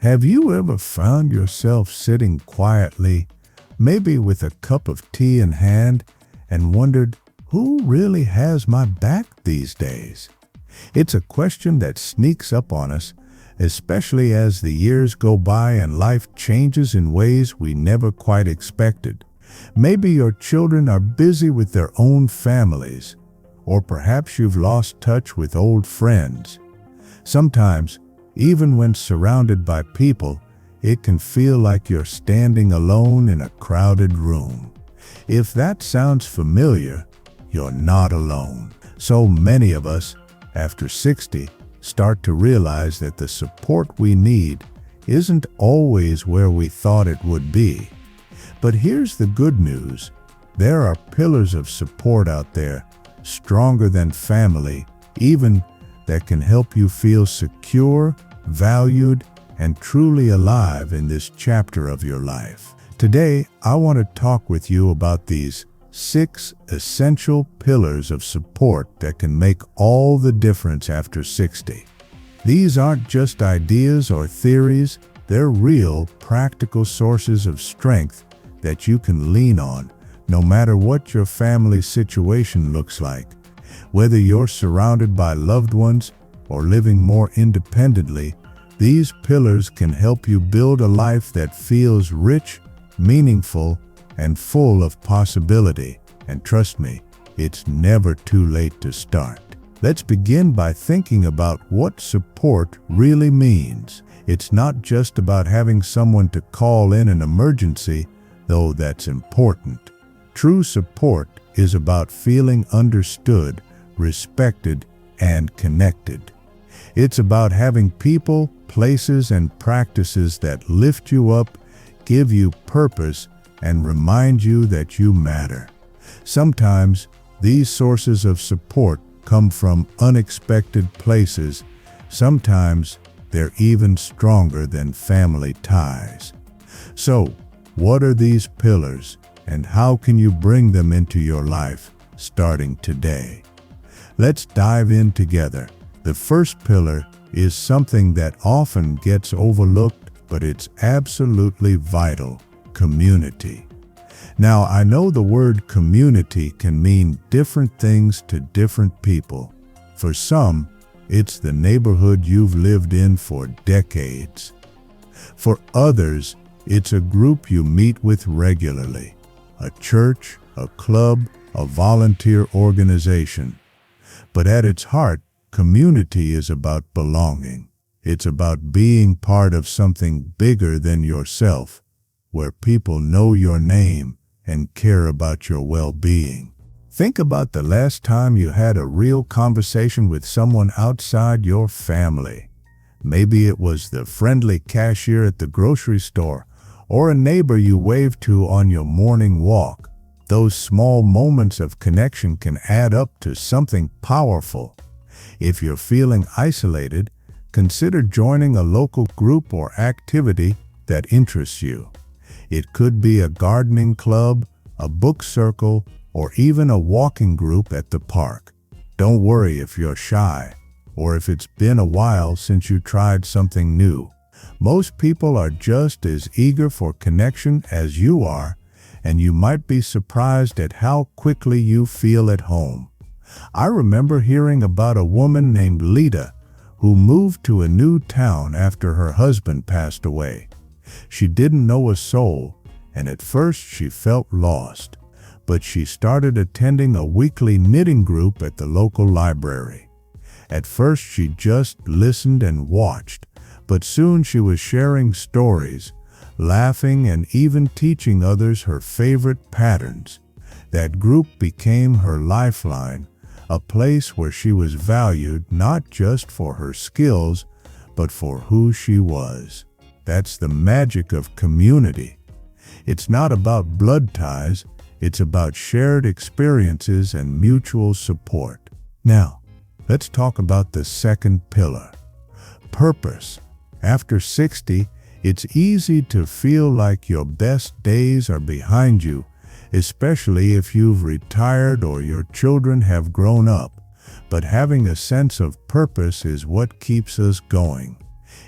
Have you ever found yourself sitting quietly, maybe with a cup of tea in hand, and wondered, who really has my back these days? It's a question that sneaks up on us, especially as the years go by and life changes in ways we never quite expected. Maybe your children are busy with their own families, or perhaps you've lost touch with old friends. Sometimes, even when surrounded by people, it can feel like you're standing alone in a crowded room. If that sounds familiar, you're not alone. So many of us, after 60, start to realize that the support we need isn't always where we thought it would be. But here's the good news. There are pillars of support out there, stronger than family, even that can help you feel secure, valued, and truly alive in this chapter of your life. Today, I want to talk with you about these 6 essential pillars of support that can make all the difference after 60. These aren't just ideas or theories, they're real, practical sources of strength that you can lean on, no matter what your family situation looks like. Whether you're surrounded by loved ones or living more independently, these pillars can help you build a life that feels rich, meaningful, and full of possibility. And trust me, it's never too late to start. Let's begin by thinking about what support really means. It's not just about having someone to call in an emergency, though that's important. True support is about feeling understood, respected, and connected. It's about having people, places, and practices that lift you up, give you purpose, and remind you that you matter. Sometimes, these sources of support come from unexpected places. Sometimes, they're even stronger than family ties. So, what are these pillars, and how can you bring them into your life starting today? Let's dive in together. The first pillar is something that often gets overlooked, but it's absolutely vital: community. Now, I know the word community can mean different things to different people. For some, it's the neighborhood you've lived in for decades. For others, it's a group you meet with regularly, a church, a club, a volunteer organization. But at its heart, community is about belonging. It's about being part of something bigger than yourself, where people know your name and care about your well-being. Think about the last time you had a real conversation with someone outside your family. Maybe it was the friendly cashier at the grocery store, or a neighbor you waved to on your morning walk. Those small moments of connection can add up to something powerful. If you're feeling isolated, consider joining a local group or activity that interests you. It could be a gardening club, a book circle, or even a walking group at the park. Don't worry if you're shy, or if it's been a while since you tried something new. Most people are just as eager for connection as you are, and you might be surprised at how quickly you feel at home. I remember hearing about a woman named Lita who moved to a new town after her husband passed away. She didn't know a soul, and at first she felt lost, but she started attending a weekly knitting group at the local library. At first she just listened and watched, but soon she was sharing stories, laughing, and even teaching others her favorite patterns. That group became her lifeline, a place where she was valued not just for her skills, but for who she was. That's the magic of community. It's not about blood ties, it's about shared experiences and mutual support. Now, let's talk about the second pillar: purpose. After 60, it's easy to feel like your best days are behind you, especially if you've retired or your children have grown up. But having a sense of purpose is what keeps us going.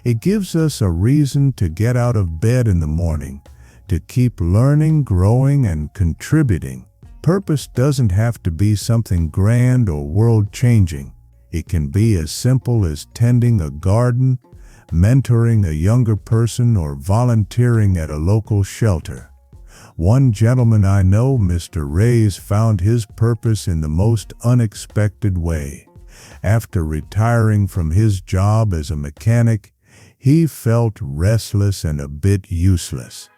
It gives us a reason to get out of bed in the morning, to keep learning, growing, and contributing. Purpose doesn't have to be something grand or world-changing. It can be as simple as tending a garden, mentoring a younger person, or volunteering at a local shelter. One gentleman I know, Mr. Reyes, found his purpose in the most unexpected way. After retiring from his job as a mechanic, he felt restless and a bit useless.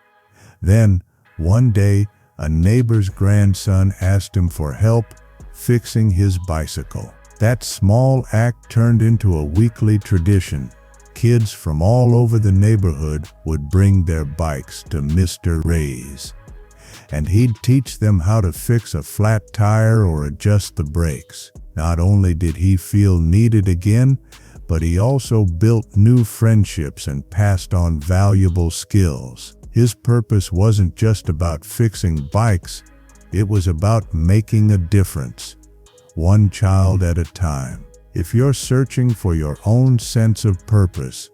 Then, one day, a neighbor's grandson asked him for help fixing his bicycle. That small act turned into a weekly tradition. Kids from all over the neighborhood would bring their bikes to Mr. Reyes, and he'd teach them how to fix a flat tire or adjust the brakes. Not only did he feel needed again, but he also built new friendships and passed on valuable skills. His purpose wasn't just about fixing bikes, it was about making a difference, one child at a time. If you're searching for your own sense of purpose,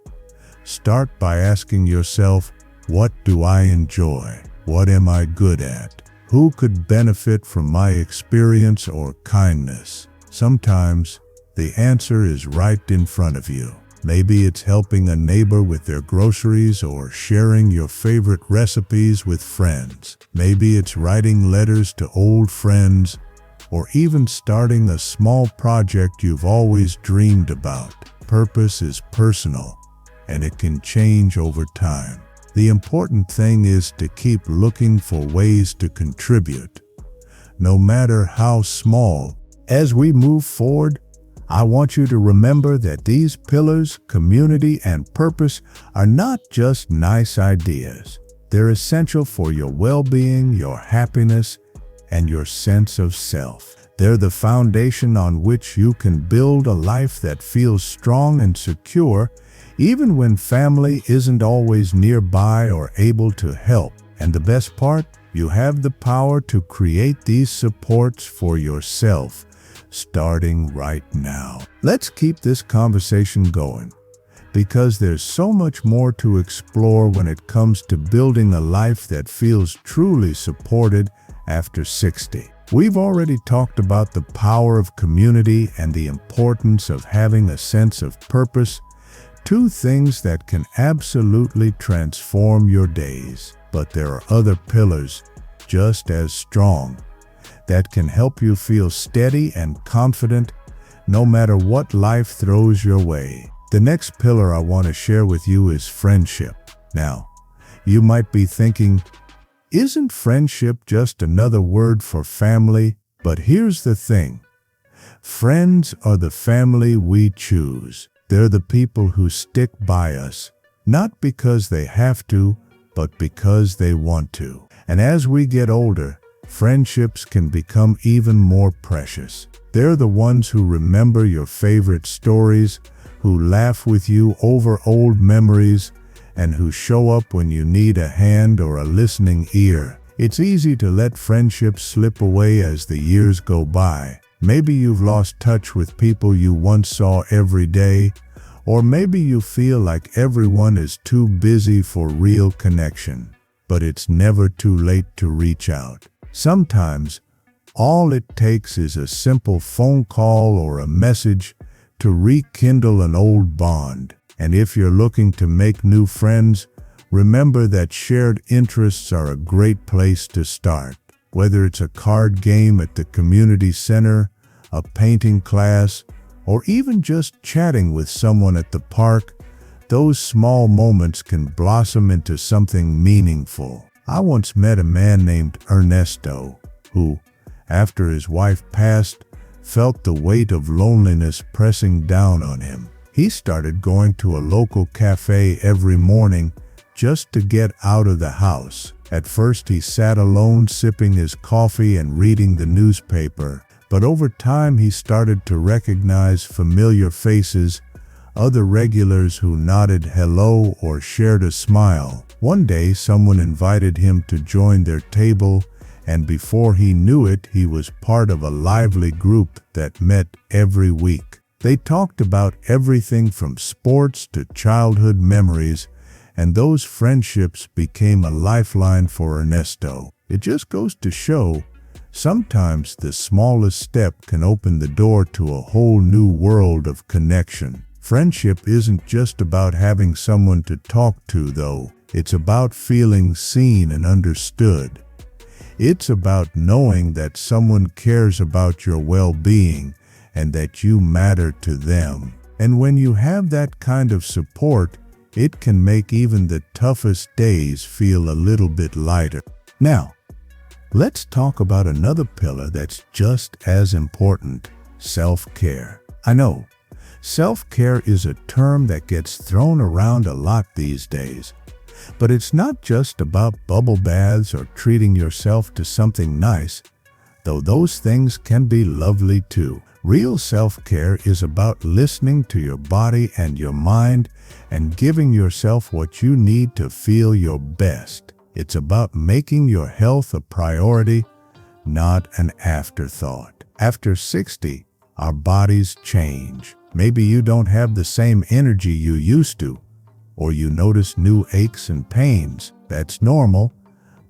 start by asking yourself, what do I enjoy? What am I good at? Who could benefit from my experience or kindness? Sometimes, the answer is right in front of you. Maybe it's helping a neighbor with their groceries or sharing your favorite recipes with friends. Maybe it's writing letters to old friends or even starting a small project you've always dreamed about. Purpose is personal, and it can change over time. The important thing is to keep looking for ways to contribute, no matter how small. As we move forward, I want you to remember that these pillars, community and purpose, are not just nice ideas. They're essential for your well-being, your happiness, and your sense of self. They're the foundation on which you can build a life that feels strong and secure, even when family isn't always nearby or able to help. And the best part, you have the power to create these supports for yourself, starting right now. Let's keep this conversation going, because there's so much more to explore when it comes to building a life that feels truly supported after 60. We've already talked about the power of community and the importance of having a sense of purpose, two things that can absolutely transform your days. But there are other pillars just as strong that can help you feel steady and confident no matter what life throws your way. The next pillar I want to share with you is friendship. Now, you might be thinking, isn't friendship just another word for family? But here's the thing. Friends are the family we choose. They're the people who stick by us, not because they have to, but because they want to. And as we get older, friendships can become even more precious. They're the ones who remember your favorite stories, who laugh with you over old memories, and who show up when you need a hand or a listening ear. It's easy to let friendships slip away as the years go by. Maybe you've lost touch with people you once saw every day, or maybe you feel like everyone is too busy for real connection. But it's never too late to reach out. Sometimes, all it takes is a simple phone call or a message to rekindle an old bond. And if you're looking to make new friends, remember that shared interests are a great place to start. Whether it's a card game at the community center, a painting class, or even just chatting with someone at the park, those small moments can blossom into something meaningful. I once met a man named Ernesto who, after his wife passed, felt the weight of loneliness pressing down on him. He started going to a local cafe every morning just to get out of the house. At first, he sat alone sipping his coffee and reading the newspaper, but over time he started to recognize familiar faces, other regulars who nodded hello or shared a smile. One day, someone invited him to join their table, and before he knew it, he was part of a lively group that met every week. They talked about everything from sports to childhood memories, and those friendships became a lifeline for Ernesto. It just goes to show, sometimes the smallest step can open the door to a whole new world of connection. Friendship isn't just about having someone to talk to, though. It's about feeling seen and understood. It's about knowing that someone cares about your well-being and that you matter to them. And when you have that kind of support, it can make even the toughest days feel a little bit lighter. Now, let's talk about another pillar that's just as important: self-care. I know, self-care is a term that gets thrown around a lot these days, but it's not just about bubble baths or treating yourself to something nice, though those things can be lovely too. Real self-care is about listening to your body and your mind and giving yourself what you need to feel your best. It's about making your health a priority, not an afterthought. After 60, our bodies change. Maybe you don't have the same energy you used to, or you notice new aches and pains. That's normal,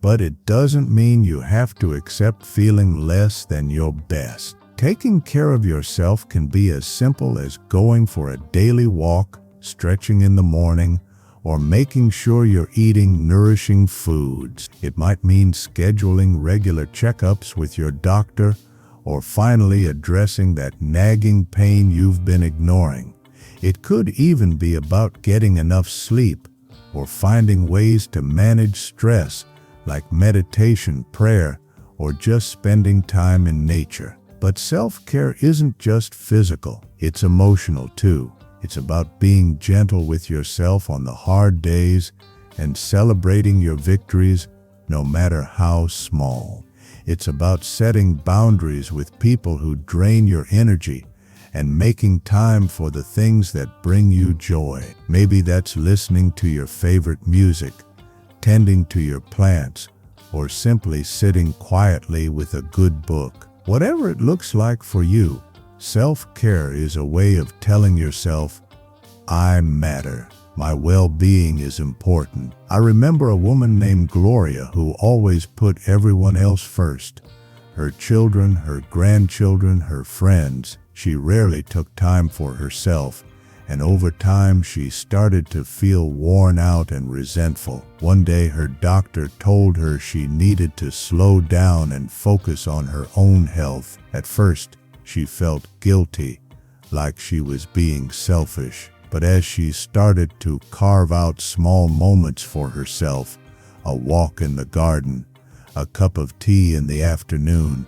but it doesn't mean you have to accept feeling less than your best. Taking care of yourself can be as simple as going for a daily walk, stretching in the morning, or making sure you're eating nourishing foods. It might mean scheduling regular checkups with your doctor, or finally addressing that nagging pain you've been ignoring. It could even be about getting enough sleep, or finding ways to manage stress, like meditation, prayer, or just spending time in nature. But self-care isn't just physical, it's emotional too. It's about being gentle with yourself on the hard days and celebrating your victories, no matter how small. It's about setting boundaries with people who drain your energy and making time for the things that bring you joy. Maybe that's listening to your favorite music, tending to your plants, or simply sitting quietly with a good book. Whatever it looks like for you, self-care is a way of telling yourself, I matter. My well-being is important. I remember a woman named Gloria who always put everyone else first. Her children, her grandchildren, her friends. She rarely took time for herself, and over time she started to feel worn out and resentful. One day her doctor told her she needed to slow down and focus on her own health. At first, she felt guilty, like she was being selfish. But as she started to carve out small moments for herself, a walk in the garden, a cup of tea in the afternoon,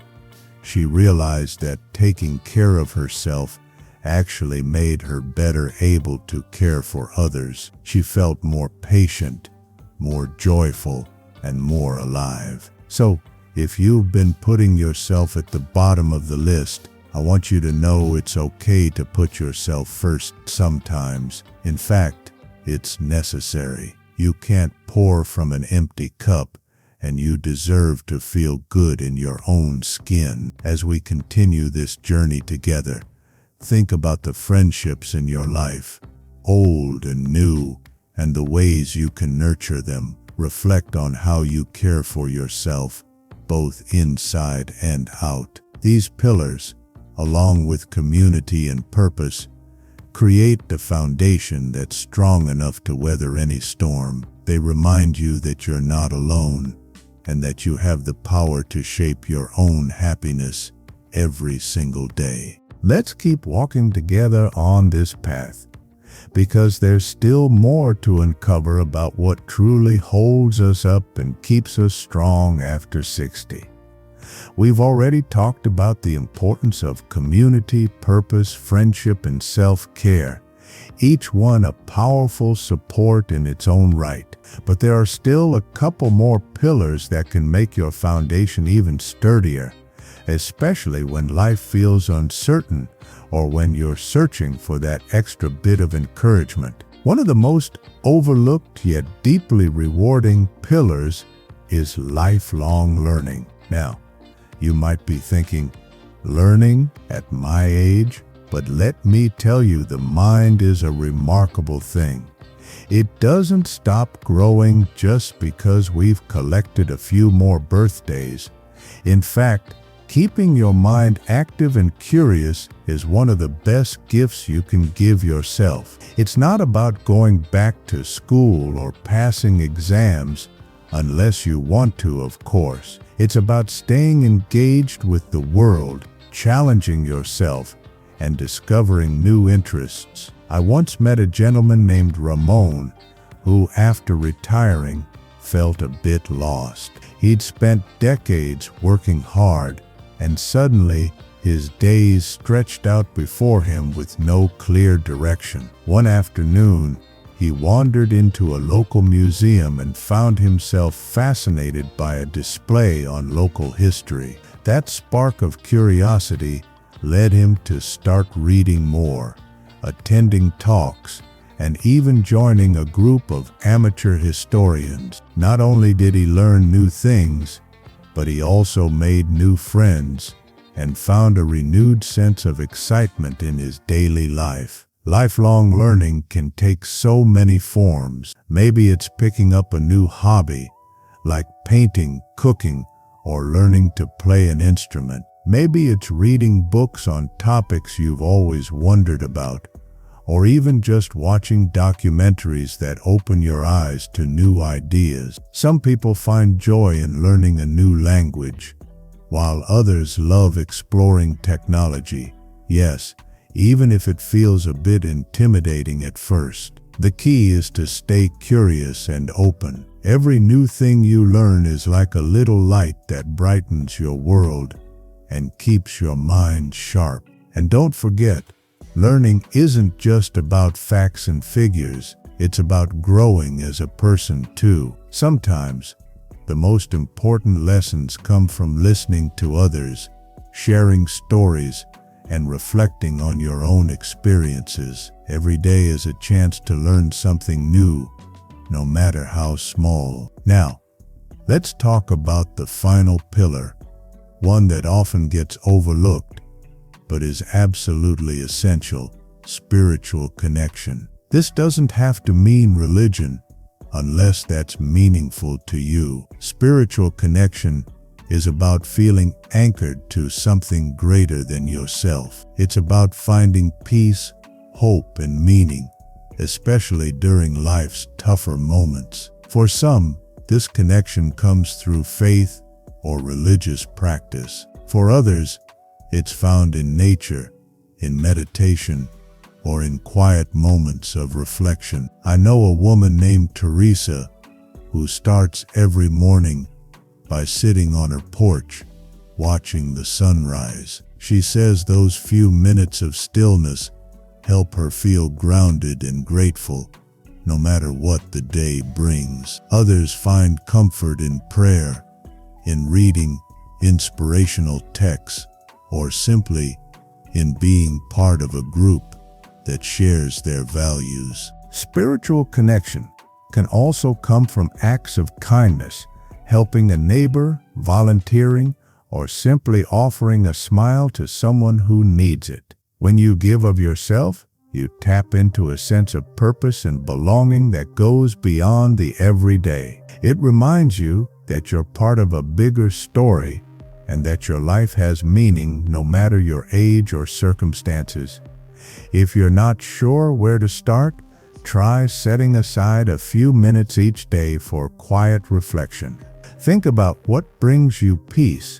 she realized that taking care of herself actually made her better able to care for others. She felt more patient, more joyful, and more alive. So, if you've been putting yourself at the bottom of the list, I want you to know it's okay to put yourself first sometimes. In fact, it's necessary. You can't pour from an empty cup, and you deserve to feel good in your own skin. As we continue this journey together, think about the friendships in your life, old and new, and the ways you can nurture them. Reflect on how you care for yourself, both inside and out. These pillars, along with community and purpose, create the foundation that's strong enough to weather any storm. They remind you that you're not alone and that you have the power to shape your own happiness every single day. Let's keep walking together on this path, because there's still more to uncover about what truly holds us up and keeps us strong after 60. We've already talked about the importance of community, purpose, friendship, and self-care, each one a powerful support in its own right. But there are still a couple more pillars that can make your foundation even sturdier, especially when life feels uncertain or when you're searching for that extra bit of encouragement. One of the most overlooked yet deeply rewarding pillars is lifelong learning. Now, you might be thinking, learning at my age? But let me tell you, the mind is a remarkable thing. It doesn't stop growing just because we've collected a few more birthdays. In fact, keeping your mind active and curious is one of the best gifts you can give yourself. It's not about going back to school or passing exams, unless you want to, of course. It's about staying engaged with the world, challenging yourself, and discovering new interests. I once met a gentleman named Ramon who, after retiring, felt a bit lost. He'd spent decades working hard, and suddenly his days stretched out before him with no clear direction. One afternoon, he wandered into a local museum and found himself fascinated by a display on local history. That spark of curiosity led him to start reading more, attending talks, and even joining a group of amateur historians. Not only did he learn new things, but he also made new friends and found a renewed sense of excitement in his daily life. Lifelong learning can take so many forms. Maybe it's picking up a new hobby, like painting, cooking, or learning to play an instrument. Maybe it's reading books on topics you've always wondered about, or even just watching documentaries that open your eyes to new ideas. Some people find joy in learning a new language, while others love exploring technology. Yes, even if it feels a bit intimidating at first. The key is to stay curious and open. Every new thing you learn is like a little light that brightens your world and keeps your mind sharp. And don't forget, learning isn't just about facts and figures. It's about growing as a person too. Sometimes, the most important lessons come from listening to others, sharing stories, and reflecting on your own experiences. Every day is a chance to learn something new, no matter how small. Now, let's talk about the final pillar, one that often gets overlooked, but is absolutely essential: spiritual connection. This doesn't have to mean religion, unless that's meaningful to you. Spiritual connection is about feeling anchored to something greater than yourself. It's about finding peace, hope, and meaning, especially during life's tougher moments. For some, this connection comes through faith or religious practice. For others, it's found in nature, in meditation, or in quiet moments of reflection. I know a woman named Teresa who starts every morning by sitting on her porch, watching the sunrise. She says those few minutes of stillness help her feel grounded and grateful, no matter what the day brings. Others find comfort in prayer, in reading inspirational texts, or simply in being part of a group that shares their values. Spiritual connection can also come from acts of kindness, helping a neighbor, volunteering, or simply offering a smile to someone who needs it. When you give of yourself, you tap into a sense of purpose and belonging that goes beyond the everyday. It reminds you that you're part of a bigger story and that your life has meaning no matter your age or circumstances. If you're not sure where to start, try setting aside a few minutes each day for quiet reflection. Think about what brings you peace,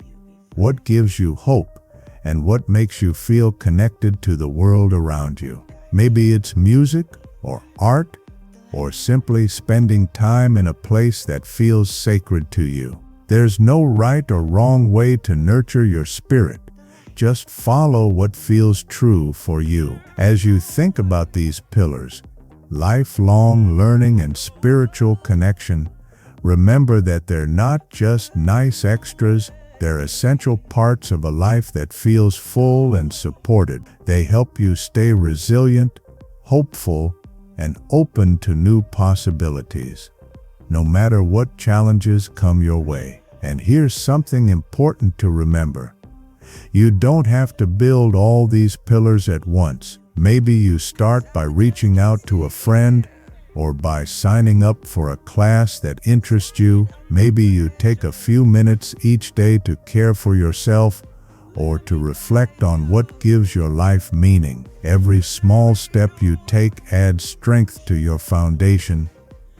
what gives you hope, and what makes you feel connected to the world around you. Maybe it's music or art, or simply spending time in a place that feels sacred to you. There's no right or wrong way to nurture your spirit. Just follow what feels true for you. As you think about these pillars, lifelong learning and spiritual connection, remember that they're not just nice extras, they're essential parts of a life that feels full and supported. They help you stay resilient, hopeful, and open to new possibilities, no matter what challenges come your way. And here's something important to remember. You don't have to build all these pillars at once. Maybe you start by reaching out to a friend or by signing up for a class that interests you. Maybe you take a few minutes each day to care for yourself or to reflect on what gives your life meaning. Every small step you take adds strength to your foundation,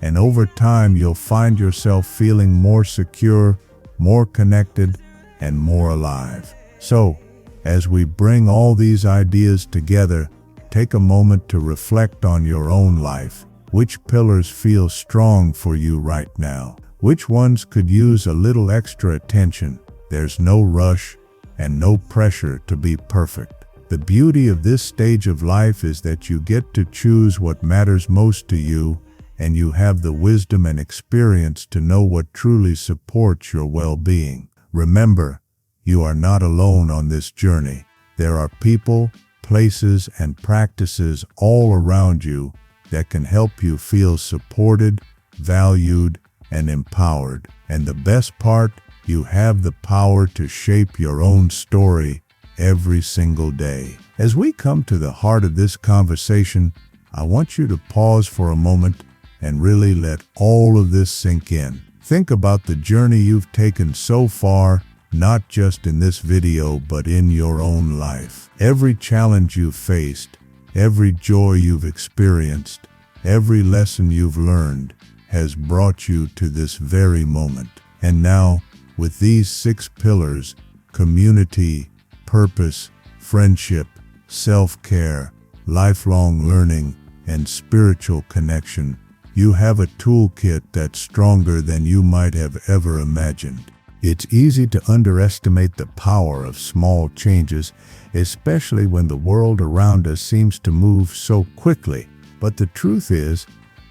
and over time you'll find yourself feeling more secure, more connected, and more alive. So, as we bring all these ideas together, take a moment to reflect on your own life. Which pillars feel strong for you right now? Which ones could use a little extra attention? There's no rush and no pressure to be perfect. The beauty of this stage of life is that you get to choose what matters most to you, and you have the wisdom and experience to know what truly supports your well-being. Remember, you are not alone on this journey. There are people, places, and practices all around you that can help you feel supported, valued, and empowered. And the best part, you have the power to shape your own story every single day. As we come to the heart of this conversation, I want you to pause for a moment and really let all of this sink in. Think about the journey you've taken so far, not just in this video, but in your own life. Every challenge you've faced, every joy you've experienced, every lesson you've learned has brought you to this very moment. And now, with these 6 pillars, community, purpose, friendship, self-care, lifelong learning, and spiritual connection, you have a toolkit that's stronger than you might have ever imagined. It's easy to underestimate the power of small changes, especially when the world around us seems to move so quickly. But the truth is,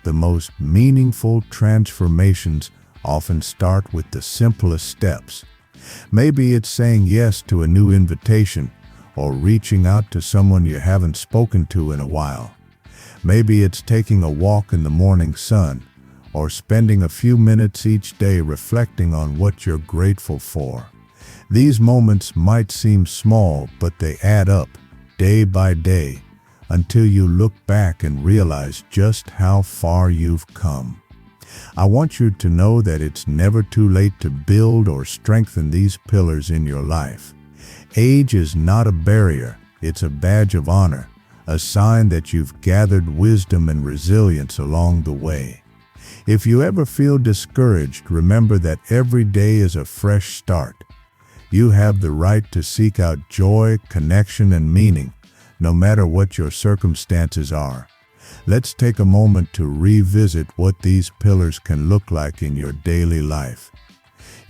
the most meaningful transformations often start with the simplest steps. Maybe it's saying yes to a new invitation or reaching out to someone you haven't spoken to in a while. Maybe it's taking a walk in the morning sun or spending a few minutes each day reflecting on what you're grateful for. These moments might seem small, but they add up day by day until you look back and realize just how far you've come. I want you to know that it's never too late to build or strengthen these pillars in your life. Age is not a barrier, it's a badge of honor, a sign that you've gathered wisdom and resilience along the way. If you ever feel discouraged, remember that every day is a fresh start. You have the right to seek out joy, connection, and meaning, no matter what your circumstances are. Let's take a moment to revisit what these pillars can look like in your daily life.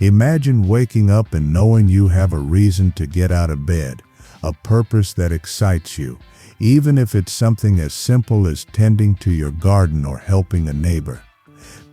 Imagine waking up and knowing you have a reason to get out of bed, a purpose that excites you, even if it's something as simple as tending to your garden or helping a neighbor.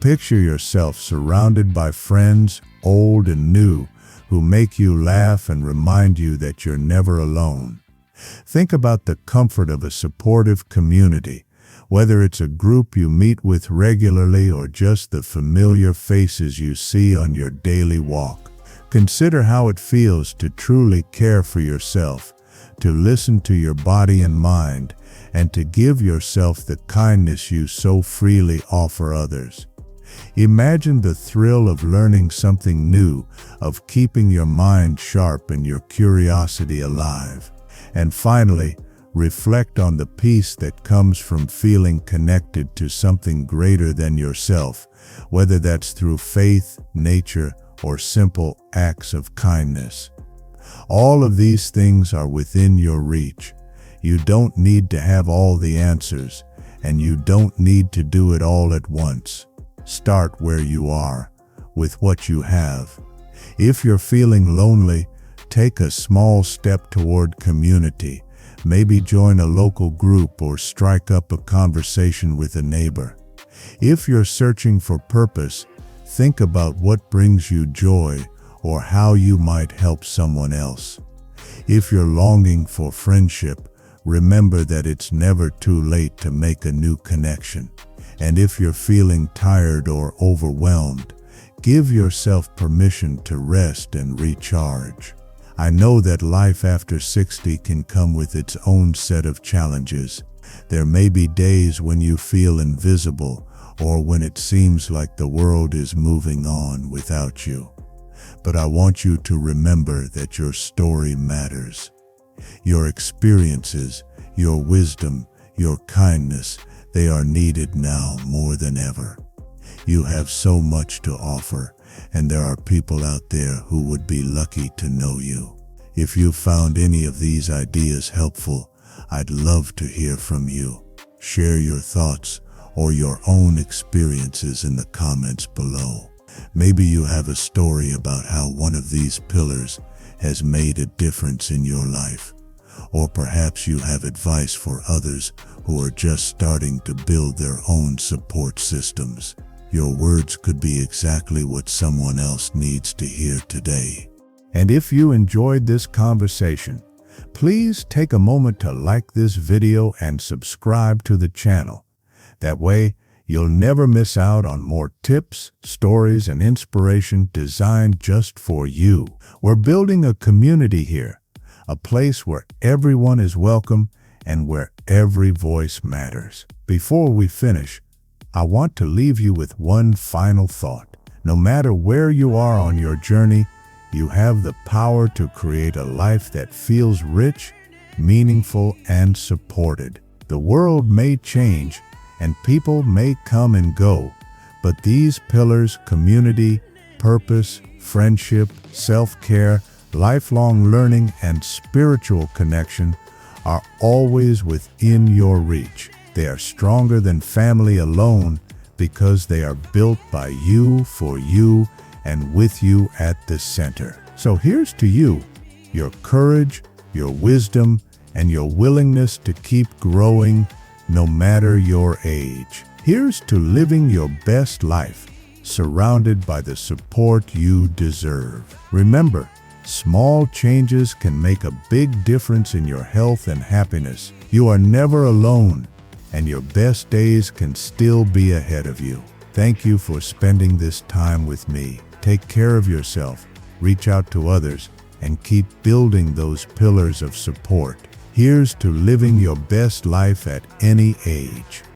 Picture yourself surrounded by friends, old and new, who make you laugh and remind you that you're never alone. Think about the comfort of a supportive community, whether it's a group you meet with regularly or just the familiar faces you see on your daily walk. Consider how it feels to truly care for yourself, to listen to your body and mind, and to give yourself the kindness you so freely offer others. Imagine the thrill of learning something new, of keeping your mind sharp and your curiosity alive. And finally, reflect on the peace that comes from feeling connected to something greater than yourself, whether that's through faith, nature, or simple acts of kindness. All of these things are within your reach. You don't need to have all the answers, and you don't need to do it all at once. Start where you are, with what you have. If you're feeling lonely, take a small step toward community. Maybe join a local group or strike up a conversation with a neighbor. If you're searching for purpose, think about what brings you joy or how you might help someone else. If you're longing for friendship, remember that it's never too late to make a new connection. And if you're feeling tired or overwhelmed, give yourself permission to rest and recharge. I know that life after 60 can come with its own set of challenges. There may be days when you feel invisible or when it seems like the world is moving on without you. But I want you to remember that your story matters. Your experiences, your wisdom, your kindness, they are needed now more than ever. You have so much to offer, and there are people out there who would be lucky to know you. If you found any of these ideas helpful, I'd love to hear from you. Share your thoughts or your own experiences in the comments below. Maybe you have a story about how one of these pillars has made a difference in your life. Or perhaps you have advice for others who are just starting to build their own support systems. Your words could be exactly what someone else needs to hear today. And if you enjoyed this conversation, please take a moment to like this video and subscribe to the channel. That way, you'll never miss out on more tips, stories, and inspiration designed just for you. We're building a community here, a place where everyone is welcome and where every voice matters. Before we finish, I want to leave you with one final thought. No matter where you are on your journey, you have the power to create a life that feels rich, meaningful, and supported. The world may change, and people may come and go, but these pillars, community, purpose, friendship, self-care, lifelong learning, and spiritual connection, are always within your reach. They are stronger than family alone because they are built by you, for you, and with you at the center. So here's to you, your courage, your wisdom, and your willingness to keep growing no matter your age. Here's to living your best life, surrounded by the support you deserve. Remember, small changes can make a big difference in your health and happiness. You are never alone, and your best days can still be ahead of you. Thank you for spending this time with me. Take care of yourself, reach out to others, and keep building those pillars of support. Here's to living your best life at any age.